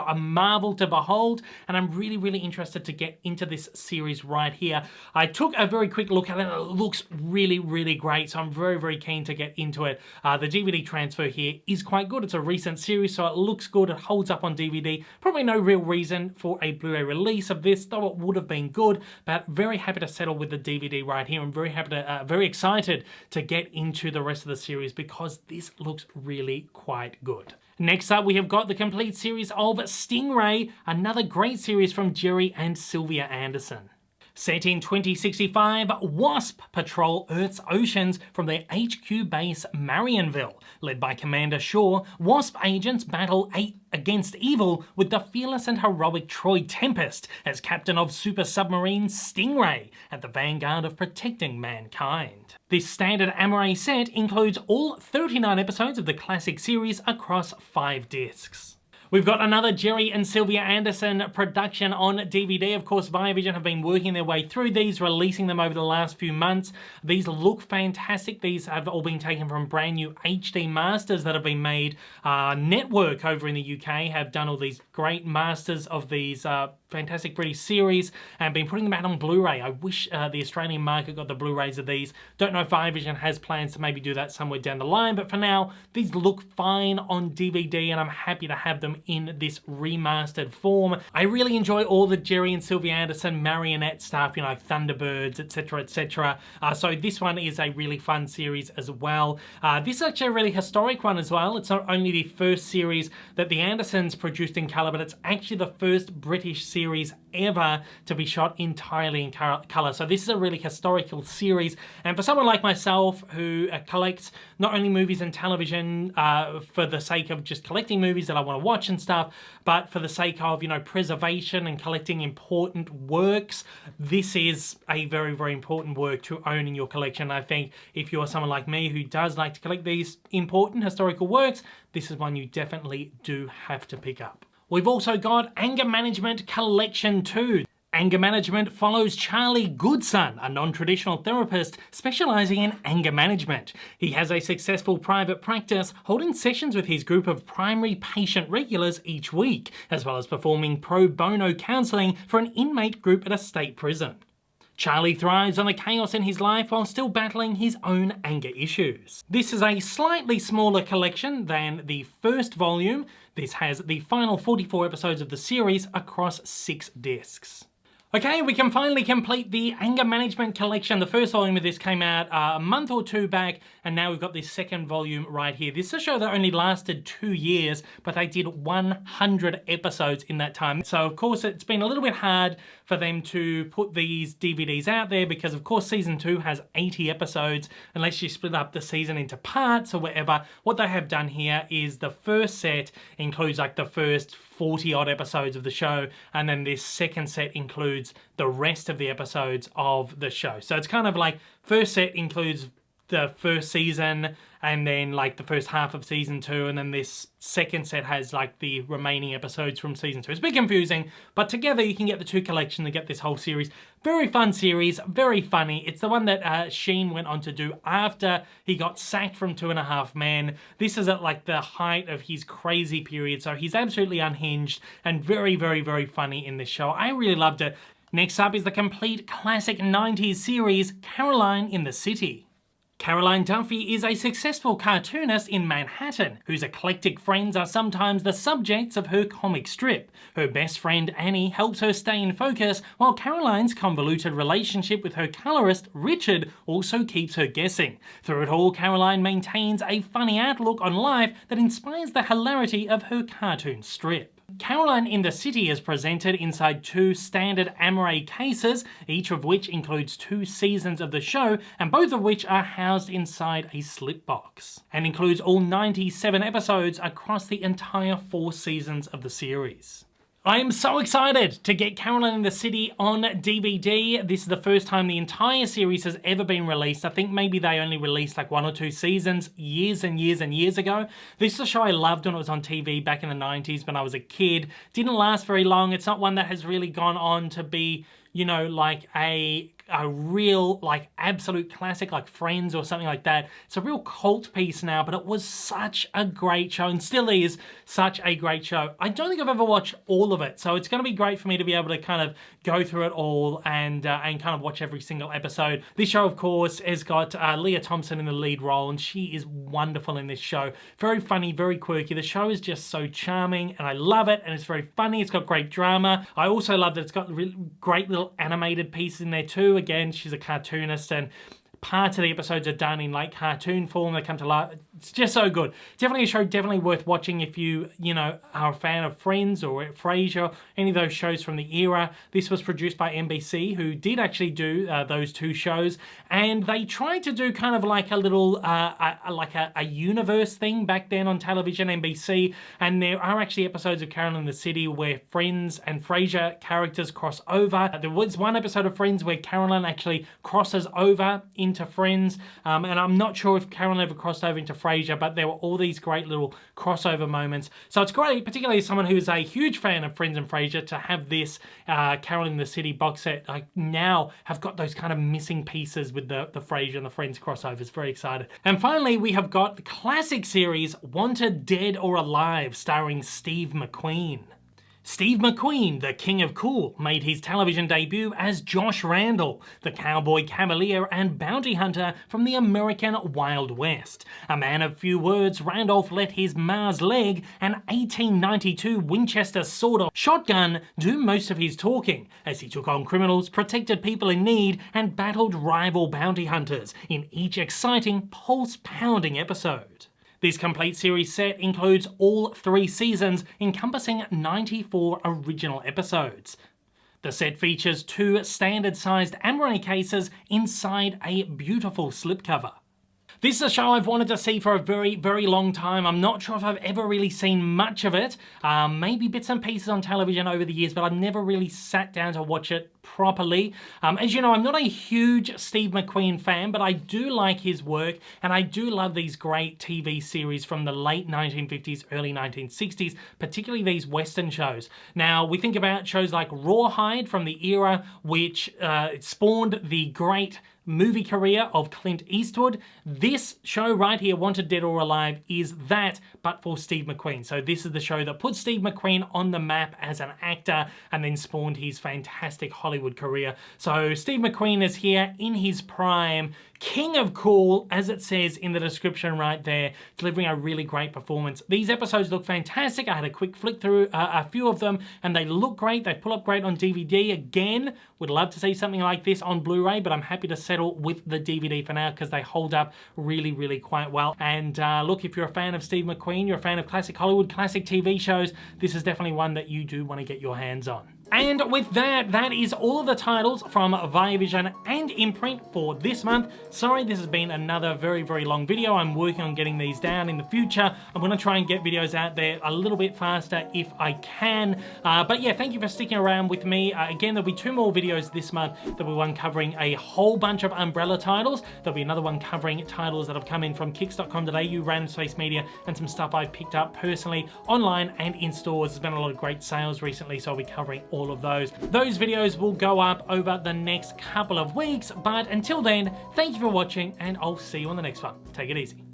a marvel to behold, and I'm really, really interested to get into this series right here. I took a very quick look at it, and it looks really, really great, so I'm very, very keen to get into it. The DVD transfer here is quite good. It's a recent series, so it looks good. It holds up on DVD. Probably no real reason for a Blu-ray release of this, though it would have been good, but very happy to settle with the DVD right here. I'm very happy to, very excited to get into the rest of the series because this looks really quite good. Next up, we have got the complete series of Stingray, another great series from Jerry and Sylvia Anderson. Set in 2065, WASP patrol Earth's oceans from their HQ base Marionville. Led by Commander Shaw, WASP agents battle against evil with the fearless and heroic Troy Tempest as captain of super submarine Stingray at the vanguard of protecting mankind. This standard Amaray set includes all 39 episodes of the classic series across 5 discs. We've got another Jerry and Sylvia Anderson production on DVD. Of course, Via Vision have been working their way through these, releasing them over the last few months. These look fantastic. These have all been taken from brand new HD masters that have been made. Network over in the UK have done all these great masters of these fantastic British series and been putting them out on Blu-ray. I wish the Australian market got the Blu-rays of these. Don't know if Via Vision has plans to maybe do that somewhere down the line, but for now, these look fine on DVD and I'm happy to have them in this remastered form. I really enjoy all the Jerry and Sylvia Anderson marionette stuff, you know, like Thunderbirds, etc, etc. So this one is a really fun series as well. This is actually a really historic one as well. It's not only the first series that the Andersons produced in colour, but it's actually the first British series ever to be shot entirely in colour. So this is a really historical series, and for someone like myself who collects not only movies and television for the sake of just collecting movies that I want to watch and stuff, but for the sake of, you know, preservation and collecting important works, this is a very, very important work to own in your collection. I think if you're someone like me who does like to collect these important historical works, this is one you definitely do have to pick up. We've also got Anger Management Collection 2. Anger Management follows Charlie Goodson, a non-traditional therapist specializing in anger management. He has a successful private practice, holding sessions with his group of primary patient regulars each week, as well as performing pro bono counseling for an inmate group at a state prison. Charlie thrives on the chaos in his life while still battling his own anger issues. This is a slightly smaller collection than the first volume. This has the final 44 episodes of the series across 6 discs. Okay, we can finally complete the Anger Management Collection. The first volume of this came out a month or 2 back, and now we've got this second volume right here. This is a show that only lasted 2 years, but they did 100 episodes in that time. So of course it's been a little bit hard for them to put these DVDs out there because of course season 2 has 80 episodes, unless you split up the season into parts or whatever. What they have done here is the first set includes like the first 40 odd episodes of the show, and then this second set includes the rest of the episodes of the show. So it's kind of like first set includes the first season and then like the first half of season 2, and then this second set has like the remaining episodes from season 2. It's a bit confusing, but together you can get the 2 collections and get this whole series. Very fun series, very funny. It's the one that Sheen went on to do after he got sacked from 2.5 Men. This is at like the height of his crazy period, so he's absolutely unhinged and very, very, very funny in this show. I really loved it. Next up is the complete classic 90s series, Caroline in the City. Caroline Duffy is a successful cartoonist in Manhattan, whose eclectic friends are sometimes the subjects of her comic strip. Her best friend Annie helps her stay in focus, while Caroline's convoluted relationship with her colorist Richard also keeps her guessing. Through it all, Caroline maintains a funny outlook on life that inspires the hilarity of her cartoon strip. Caroline in the City is presented inside 2 standard Amaray cases, each of which includes 2 seasons of the show, and both of which are housed inside a slip box, and includes all 97 episodes across the entire 4 seasons of the series. I am so excited to get Caroline in the City on DVD. This is the first time the entire series has ever been released. I think maybe they only released like 1 or 2 seasons years and years and years ago. This is a show I loved when it was on TV back in the 90s when I was a kid. Didn't last very long. It's not one that has really gone on to be, you know, like a a real, like, absolute classic, like Friends or something like that. It's a real cult piece now, but it was such a great show and still is such a great show. I don't think I've ever watched all of it, so it's going to be great for me to be able to kind of go through it all and kind of watch every single episode. This show, of course, has got Leah Thompson in the lead role, and she is wonderful in this show. Very funny, very quirky. The show is just so charming, and I love it, and it's very funny. It's got great drama. I also love that it's got really great little animated pieces in there too. Again, she's a cartoonist, and parts of the episodes are done in like cartoon form. They come to life. It's just so good. Definitely a show definitely worth watching if you know, are a fan of Friends or Frasier, any of those shows from the era. This was produced by NBC, who did actually do those two shows, and they tried to do kind of like a little, like a universe thing back then on television, NBC, and there are actually episodes of Carol in the City where Friends and Frasier characters cross over. There was one episode of Friends where Carolyn actually crosses over into Friends, and I'm not sure if Carolyn ever crossed over into Frasier, but there were all these great little crossover moments. So it's great, particularly as someone who is a huge fan of Friends and Frasier, to have this Carol in the City box set. I now have got those kind of missing pieces with the Frasier and the Friends crossovers. Very excited. And finally, we have got the classic series Wanted Dead or Alive, starring Steve McQueen. Steve McQueen, the King of Cool, made his television debut as Josh Randall, the cowboy cavalier and bounty hunter from the American Wild West. A man of few words, Randolph let his Mars leg, an 1892 Winchester sawed-off shotgun, do most of his talking, as he took on criminals, protected people in need, and battled rival bounty hunters in each exciting, pulse-pounding episode. This complete series set includes all 3 seasons, encompassing 94 original episodes. The set features 2 standard-sized Amaray cases inside a beautiful slipcover. This is a show I've wanted to see for a very, very long time. I'm not sure if I've ever really seen much of it. Maybe bits and pieces on television over the years, but I've never really sat down to watch it properly. As you know, I'm not a huge Steve McQueen fan, but I do like his work, and I do love these great TV series from the late 1950s, early 1960s, particularly these Western shows. Now, we think about shows like Rawhide from the era, which spawned the great movie career of Clint Eastwood. This show right here, Wanted Dead or Alive, is that, but for Steve McQueen. So this is the show that put Steve McQueen on the map as an actor and then spawned his fantastic Hollywood career. So Steve McQueen is here in his prime, King of Cool, as it says in the description right there, delivering a really great performance. These episodes look fantastic. I had a quick flick through a few of them, and they look great. They pull up great on DVD. Again, would love to see something like this on Blu-ray, but I'm happy to settle with the DVD for now because they hold up really, really quite well. And look, if you're a fan of Steve McQueen, you're a fan of classic Hollywood, classic TV shows, this is definitely one that you do want to get your hands on. And with that, that is all of the titles from Via Vision and Imprint for this month. Sorry, this has been another very, very long video. I'm working on getting these down in the future. I'm going to try and get videos out there a little bit faster if I can. But yeah, thank you for sticking around with me. Again, there'll be 2 more videos this month. There'll be one covering a whole bunch of Umbrella titles. There'll be another one covering titles that have come in from Kicks.com.au, Random Space Media, and some stuff I've picked up personally online and in stores. There's been a lot of great sales recently, so I'll be covering all of those. Those videos will go up over the next couple of weeks, but until then, thank you for watching, and I'll see you on the next one. Take it easy.